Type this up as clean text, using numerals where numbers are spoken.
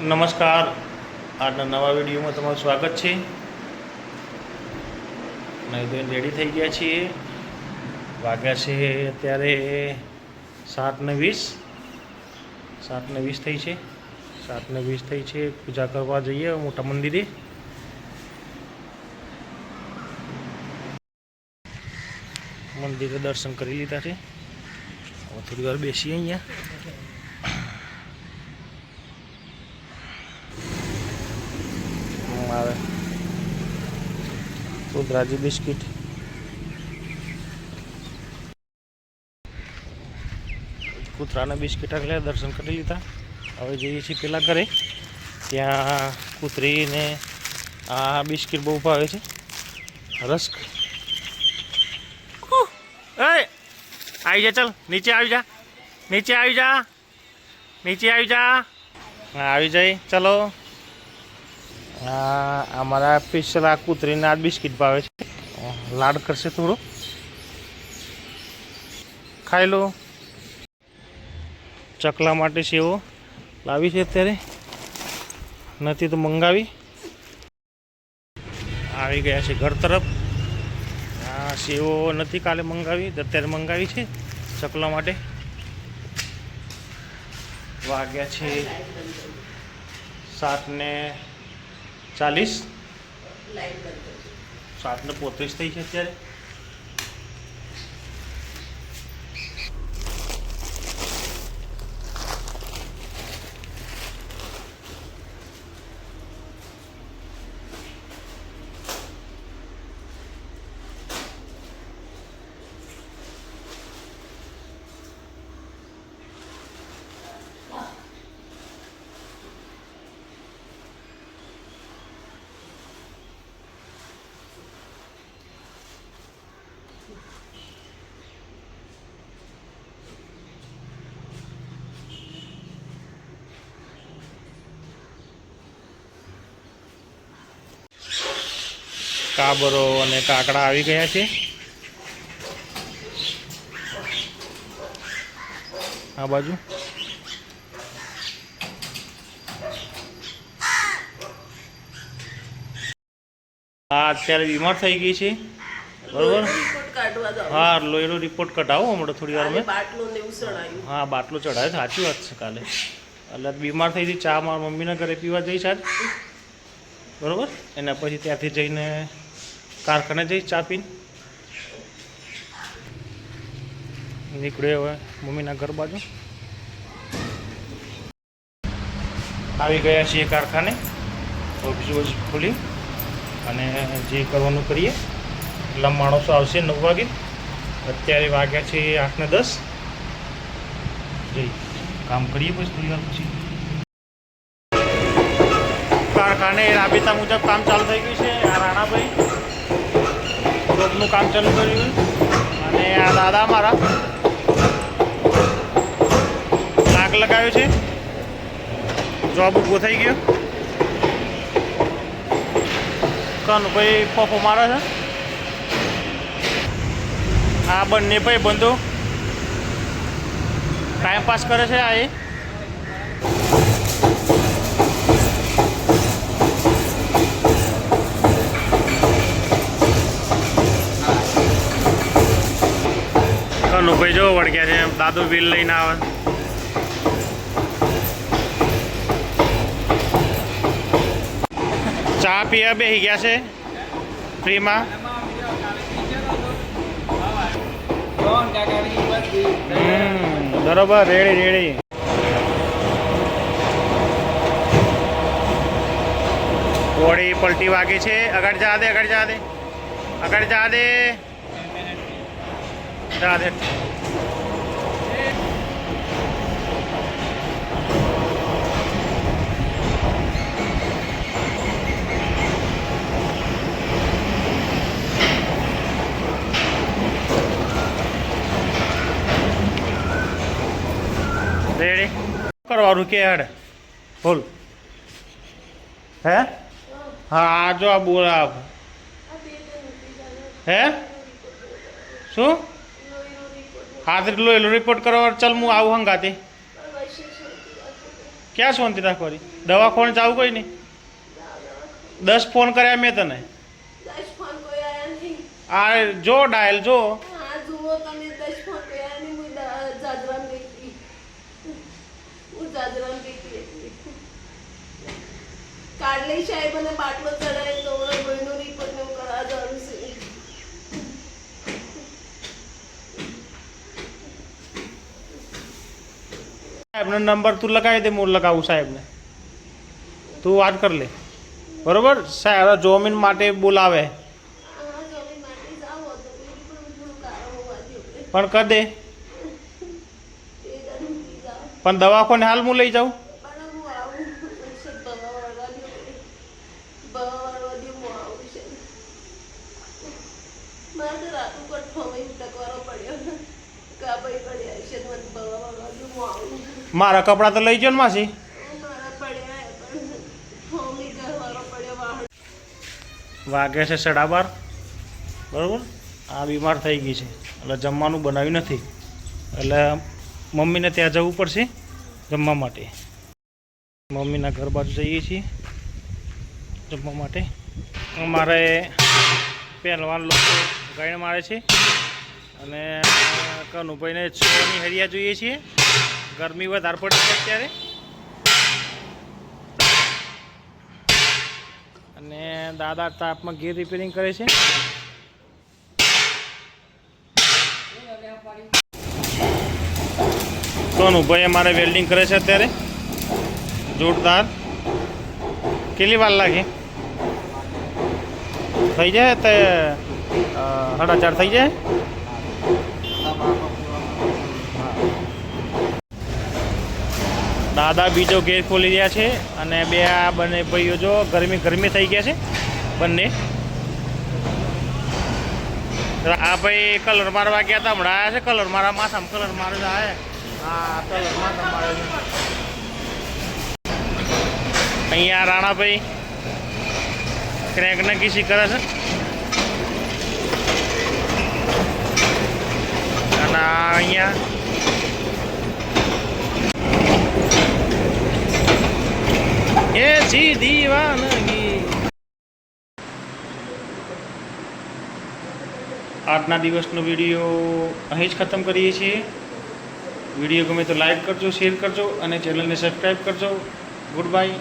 નમસ્કાર, આજના નવા વિડીયોમાં તમારું સ્વાગત છે. નહીં તો રેડી થઈ ગયા છીએ. વાગ્યા છે અત્યારે 7:20 થઈ છે. 7:20 થઈ છે. પૂજા કરવા જઈએ મોટા મંદિરે. મંદિરે દર્શન કરી લીધા છે. હવે થોડી વાર બેસીએ અહીંયા. આવે રુદ્રાજી બિસ્કિટ કૂતરાના બિસ્કિટ એટલે દર્શન કરી લીધા. હવે જઈએ છીએ પેલા ઘરે. ત્યાં કૂતરીને આ બિસ્કિટ બહુ ભાવે છે. રસ્ક આવી જા, ચાલ નીચે આવી જા, નીચે આવી જા, નીચે આવી જા. આવી જાય ચલો. અમારા સ્પેશિયલ આ કૂતરીને આ બિસ્કિટ ભાવે છે. લાડ કરશે થોડો, ખાઈ લો. ચકલા માટે સેવો લાવી છે અત્યારે, નથી તો મંગાવી. આવી ગયા છે ઘર તરફ. આ સેવો નથી કાલે મંગાવી, અત્યારે મંગાવી છે ચકલા માટે. વાગ્યા છે 7:40, 7:35 થઈ છે અત્યારે. કાબરો અને કાકડા આવી ગયા છે. આ બાજુ આ અત્યારે બીમાર થઈ ગઈ છે, બરોબર. હા, લોહીનો રિપોર્ટ કઢાવો હમણાં થોડી વાર. હા, બાટલો ચડાવ્યો, સાચી વાત છે. કાલે એટલે બીમાર થઈ ગઈ. ચા મારા મમ્મીના ઘરે પીવા જઈશ આજ, બરોબર. એના પછી ત્યાંથી જઈને કારખાને જઈશ ચા પીને. નીકળે હવે મમ્મીના ઘર બાજુ. આવી ગયા છીએ કારખાને. ઓફિસ ખોલી અને જે કરવાનું કરીએ. એટલા માણસો આવશે 9 વાગે. અત્યારે વાગ્યા છે 8:10. જઈ કામ કરીએ પછી થોડી વાર પછી. કારખાને રાબેતા મુજબ કામ ચાલુ થઈ ગયું છે. આ રાણાભાઈ જોબનું કામ ચાલુ કર્યું. અને આ દાદા મારા લાગ લગાવ્યો છે. જોબ ઊભો થઈ ગયો. કનુભાઈ ફોફો મારે છે. આ બંને ભાઈ બંધો ટાઈમ પાસ કરે છે. આ કનુભાઈ જો વળગ્યા છે. દાદુ બિલ લઈને આવે. ચા પીવા બેસી ગયા છે ફ્રીમાં. બરોબર, રેડી રેડી. થોડી પલટી વાગી છે. આગળ જા દે, આગળ જા દે, આગળ જા દે, જા દે. રેડી કરવાનું કે હેડ બોલ. હે હા, જો આ બોલા. હે શું? હા, તો રિપોર્ટ કરવા ચાલ હું આવું હંગાતે. ક્યાં શાંતિ રાખવાની? દવાખાને જાવું કોઈ નહીં? 10 ફોન કર્યા મેં તને. આ જો ડાયલ જો. કાઢલી સાહેબ અને બાટલો ચડાવી તો ભાઈનો રિપોર્ટ ને કરા જવાનું છે. સાહેબનો નંબર તું લગાવી દે, હું લગાવું સાહેબને. તું વાત કર લે, બરોબર? સાહેબ જોમીન માટે બોલાવે પણ કર દે. પણ દવાખાને હાલ હું લઈ જાઉં. મારા કપડાં તો લઈ જાઓ ને માસી. વાગે છે 12:30, બરાબર? આ બીમાર થઈ ગઈ છે એટલે જમવાનું બનાવ્યું નથી, એટલે મમ્મીને ત્યાં જવું પડશે જમવા માટે. મમ્મીના ઘર બાજુ જઈએ છીએ જમવા માટે. અમારે પહેલવાન લોકો ગાયણ મારે છે અને કનુભાઈને છોની હરિયા જોઈએ છીએ. ગરમી વધારે પડી છે અત્યારે અને દાદા તાપમાં ગેર રિપેરિંગ કરે છે. કનુભાઈ અમારે વેલ્ડિંગ કરે છે અત્યારે જોરદાર. કેટલી વાર લાગે? થઈ જાય તે 4:30 થઈ જાય. દાદા બીજો ગેર ખોલી રહ્યા છે અને આ બંને ભાઈઓ જો ગરમી થઈ ગયા છે બંને. આ ભાઈ કલર મારવા ગયા હતા, હમણાં આવ્યા છે. કલર મારા માથામાં કલર મારે જાય. હા, કલર માથા મારે છે. અહીંયા રાણાભાઈ ક્રેક નકીસી કરે છે અને અહીંયા એ જી દીવાનગી. આજના દિવસનો વિડીયો અહીં જ ખતમ કરીએ છીએ. વિડીયો ગમે તો લાઈક કરજો, શેર કરજો અને ચેનલને સબસ્ક્રાઈબ કરજો. Good bye.